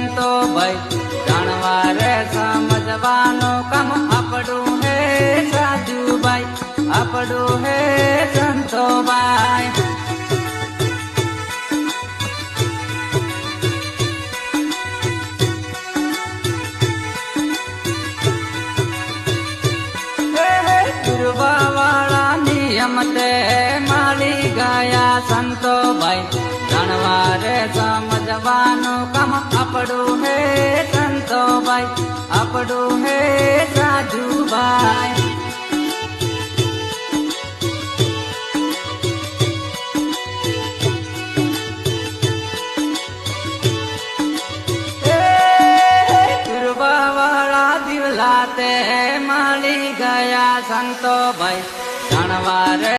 સંતો ભાઈ જાણવા રે સમજવાનું કામ આપણું હે રાજુભાઈ, આપણું હે સંતો ભાઈ. વાળા નિયમ તે માળી ગયા સંતો ભાઈ જાણવા રે સમજવાનું કામ આપણું હે સંતો ભાઈ, આપણું હે રાજુભાઈ. વાળા દિવલા તે માળી ગયા સંતો ભાઈ જાણવા રે